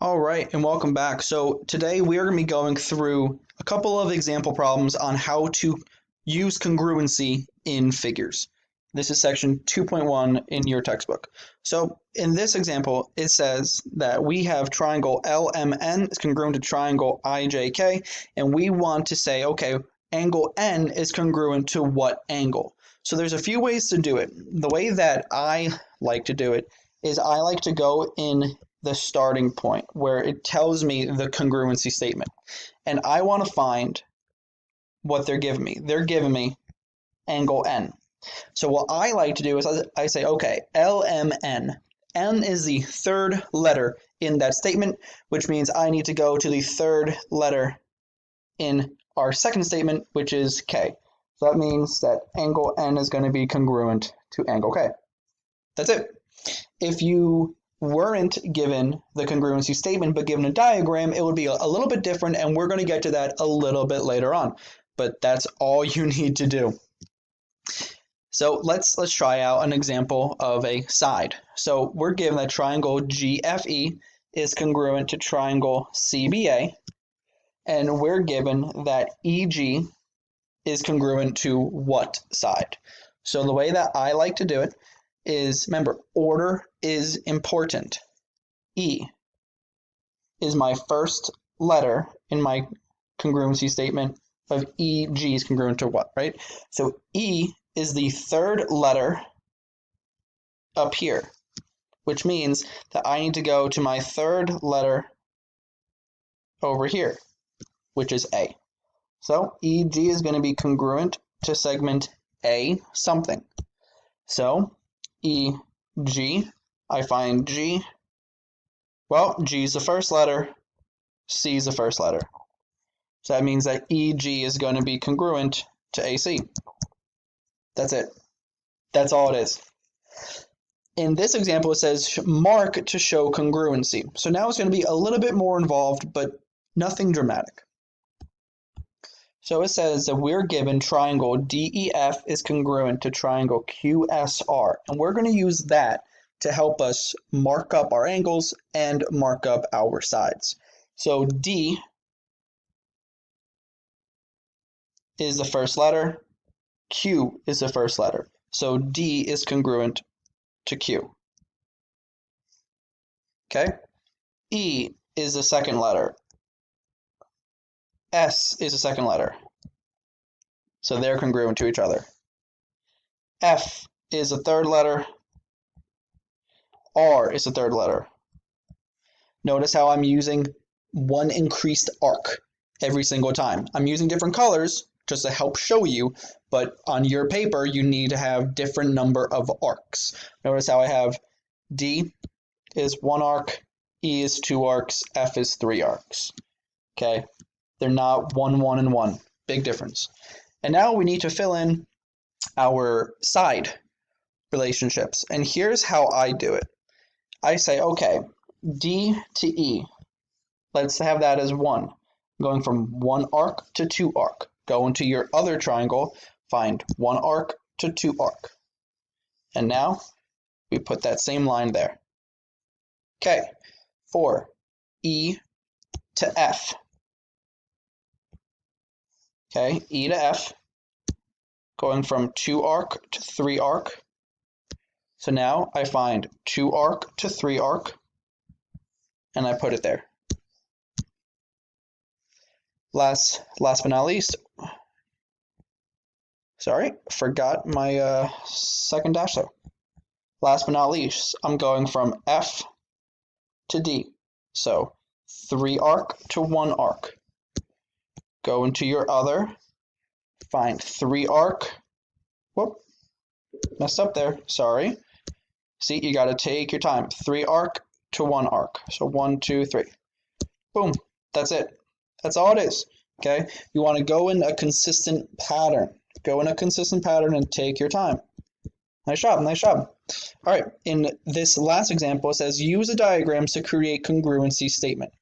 All right, and welcome back. So today we are going to be going through a couple of example problems on how to use congruency in figures. This is section 2.1 in your textbook. So in this example, it says that we have triangle LMN is congruent to triangle IJK, and we want to say, okay, angle N is congruent to what angle? So there's a few ways to do it. The way that I like to do it is I like to go in the starting point where it tells me the congruency statement. And I want to find what they're giving me. They're giving me angle N. So what I like to do is I say, okay, LMN. N is the third letter in that statement, which means I need to go to the third letter in our second statement, which is K. So that means that angle N is going to be congruent to angle K. That's it. If you weren't given the congruency statement but given a diagram, it would be a little bit different, and we're going to get to that a little bit later on. But that's all you need to do. So let's try out an example of a side. So we're given that triangle GFE is congruent to triangle CBA, and we're given that EG is congruent to what side? So the way that I like to do it is, remember, order is important. E is my first letter in my congruency statement of EG is congruent to what, right? So E is the third letter up here, which means that I need to go to my third letter over here, which is A. So EG is going to be congruent to segment A something. So EG, I find G. Well, G is the first letter, C is the first letter. So that means that EG is going to be congruent to AC. That's it. That's all it is. In this example, it says mark to show congruency. So now it's going to be a little bit more involved, but nothing dramatic. So it says that we're given triangle DEF is congruent to triangle QSR, and we're going to use that to help us mark up our angles and mark up our sides. So D is the first letter, Q is the first letter. So D is congruent to Q. Okay? E is the second letter. S is the second letter. So they're congruent to each other. F is the third letter. R is the third letter. Notice how I'm using one increased arc every single time. I'm using different colors just to help show you, but on your paper you need to have different number of arcs. Notice how I have D is one arc, E is two arcs, F is three arcs. Okay? They're not 1, 1, and 1. Big difference. And now we need to fill in our side relationships. And here's how I do it. I say, okay, D to E. Let's have that as 1. Going from 1 arc to 2 arc. Go into your other triangle, find 1 arc to 2 arc. And now we put that same line there. Okay, for E to F. Okay, E to F, going from 2 arc to 3 arc. So now I find 2 arc to 3 arc, and I put it there. Last but not least, sorry, forgot my second dash there. Last but not least, I'm going from F to D. So 3 arc to 1 arc. Go into your other, find 3 arc. Whoop, messed up there, sorry. See, you got to take your time. 3 arc to 1 arc. So 1, 2, 3. Boom, that's it. That's all it is, okay? You want to go in a consistent pattern. Go in a consistent pattern and take your time. Nice job, nice job. All right, in this last example, it says use the diagrams to create congruency statement.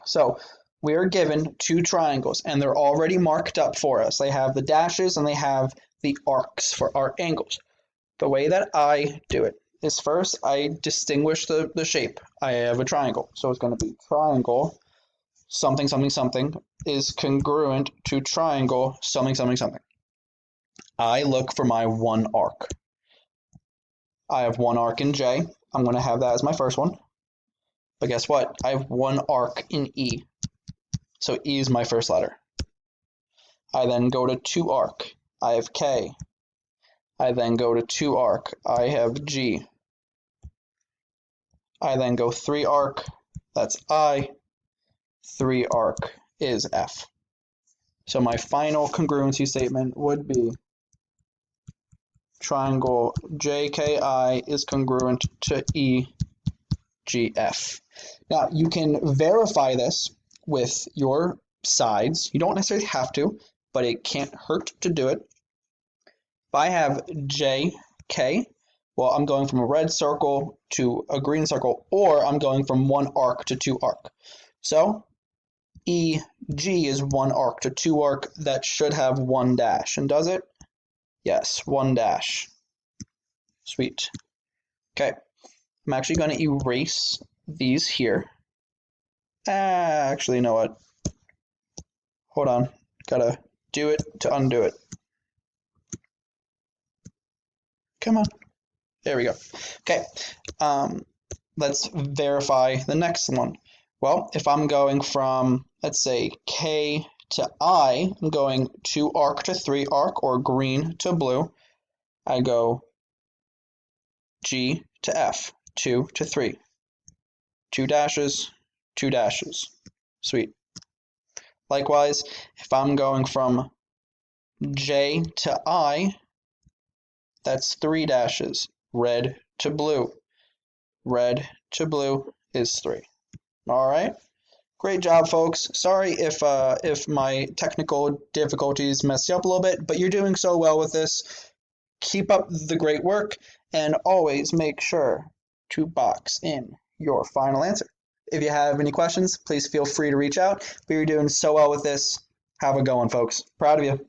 So we are given 2 triangles, and they're already marked up for us. They have the dashes and they have the arcs for our angles. The way that I do it is first I distinguish the shape. I have a triangle, so it's going to be triangle something something something is congruent to triangle something something something. I look for my one arc. I have one arc in J. I'm going to have that as my first one. But guess what? I have one arc in E. So E is my first letter. I then go to two arc. I have K. I then go to two arc. I have G. I then go three arc. That's I. Three arc is F. So my final congruency statement would be triangle JKI is congruent to EGF. Now, you can verify this with your sides. You don't necessarily have to, but it can't hurt to do it. If I have JK, well, I'm going from a red circle to a green circle, or I'm going from one arc to two arc. So EG is one arc to two arc. That should have one dash. And does it? Yes, one dash. Sweet. Okay. I'm actually going to erase these here. Actually, you know what? Hold on. Gotta do it to undo it. Come on. There we go. Okay. Let's verify the next one. Well, if I'm going from, let's say, K to I, I'm going two arc to three arc, or green to blue. I go G to F, 2 to 3. Two dashes, two dashes. Sweet. Likewise, if I'm going from J to I, that's three dashes. Red to blue. Red to blue is 3. All right. Great job, folks. Sorry if my technical difficulties messed you up a little bit, but you're doing so well with this. Keep up the great work, and always make sure to box in your final answer. If you have any questions, please feel free to reach out. But you're doing so well with this. Have a good one, folks. Proud of you.